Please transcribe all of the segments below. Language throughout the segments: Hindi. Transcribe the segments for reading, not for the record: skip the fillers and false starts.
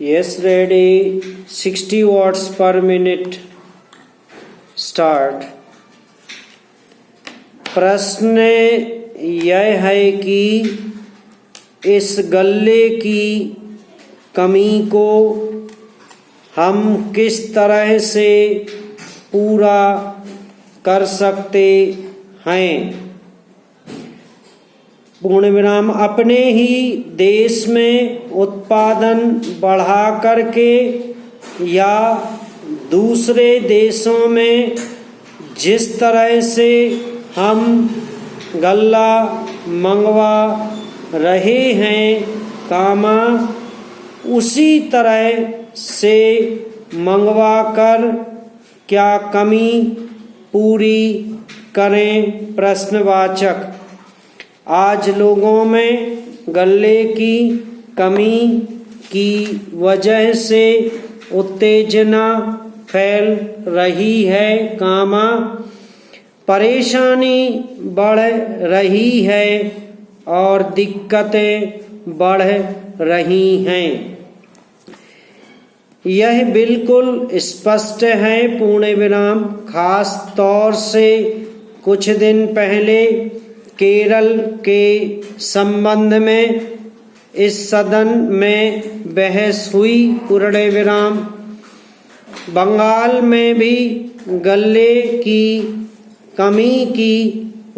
Yes, ready. 60 watts per minute. Start. प्रश्न यह है कि इस गल्ले की कमी को हम किस तरह से पूरा कर सकते हैं। पूर्ण विराम। अपने ही देश में उत्पादन बढ़ा करके या दूसरे देशों में जिस तरह से हम गल्ला मंगवा रहे हैं कामा उसी तरह से मंगवा कर क्या कमी पूरी करें। प्रश्नवाचक। आज लोगों में गल्ले की कमी की वजह से उत्तेजना फैल रही है कामा परेशानी बढ़ रही है और दिक्कतें बढ़ रही हैं। यह बिल्कुल स्पष्ट है। पूर्ण विराम। खास तौर से कुछ दिन पहले केरल के संबंध में इस सदन में बहस हुई। पूर्ण विराम। बंगाल में भी गल्ले की कमी की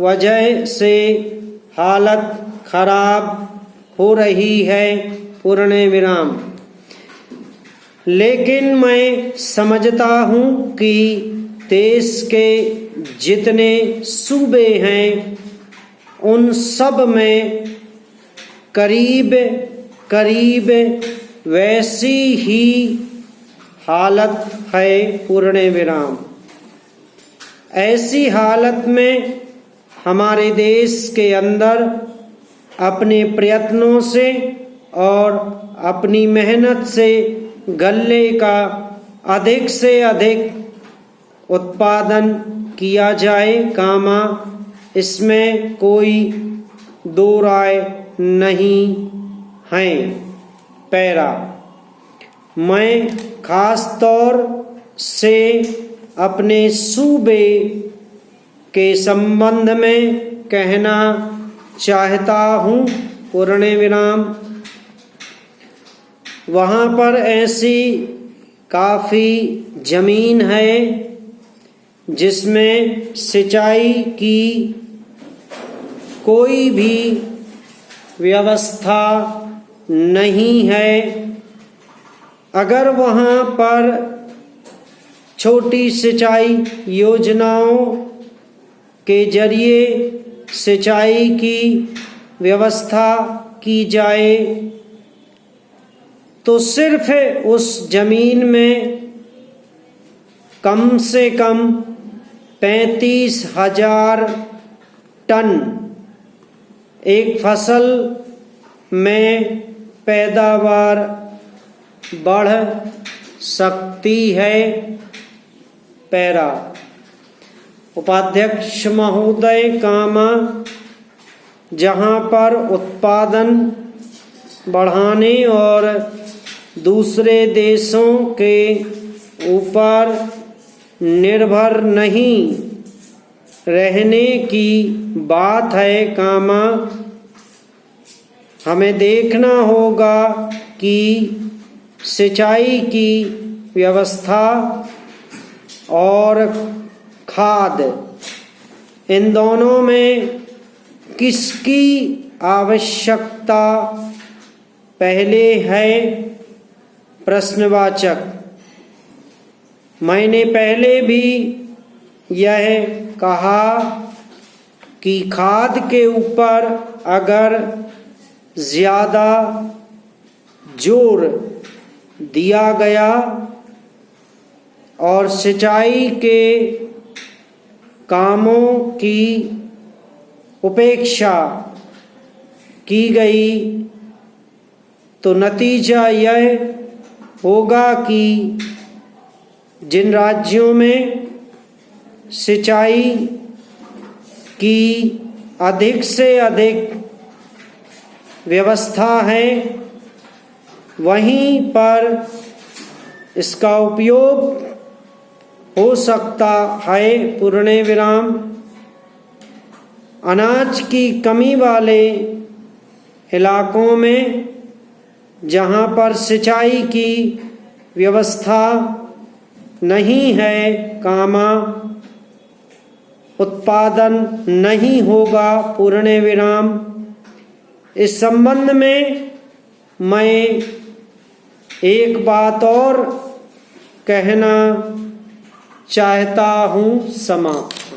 वजह से हालत खराब हो रही है। पूर्ण विराम। लेकिन मैं समझता हूँ कि देश के जितने सूबे हैं उन सब में करीब करीब वैसी ही हालत है। पूर्ण विराम। ऐसी हालत में हमारे देश के अंदर अपने प्रयत्नों से और अपनी मेहनत से गल्ले का अधिक से अधिक उत्पादन किया जाए कामा इसमें कोई दो राय नहीं है। पैरा। मैं खास तौर से अपने सूबे के संबंध में कहना चाहता हूँ। पूर्ण विराम। वहाँ पर ऐसी काफ़ी जमीन है जिसमें सिंचाई की कोई भी व्यवस्था नहीं है। अगर वहाँ पर छोटी सिंचाई योजनाओं के जरिए सिंचाई की व्यवस्था की जाए तो सिर्फ उस जमीन में कम से कम 35,000 टन एक फसल में पैदावार बढ़ सकती है। पैरा। उपाध्यक्ष महोदय कामा जहाँ पर उत्पादन बढ़ाने और दूसरे देशों के ऊपर निर्भर नहीं रहने की बात है कामा हमें देखना होगा कि सिंचाई की व्यवस्था और खाद इन दोनों में किसकी आवश्यकता पहले है। प्रश्नवाचक। मैंने पहले भी यह कहा कि खाद के ऊपर अगर ज़्यादा जोर दिया गया और सिंचाई के कामों की उपेक्षा की गई तो नतीजा यह होगा कि जिन राज्यों में सिंचाई की अधिक से अधिक व्यवस्था है वहीं पर इसका उपयोग हो सकता है पूर्ण विराम। अनाज की कमी वाले इलाकों में जहाँ पर सिंचाई की व्यवस्था नहीं है, कामा उत्पादन नहीं होगा पूर्ण विराम। इस संबंध में मैं एक बात और कहना चाहता हूँ। समाप्त।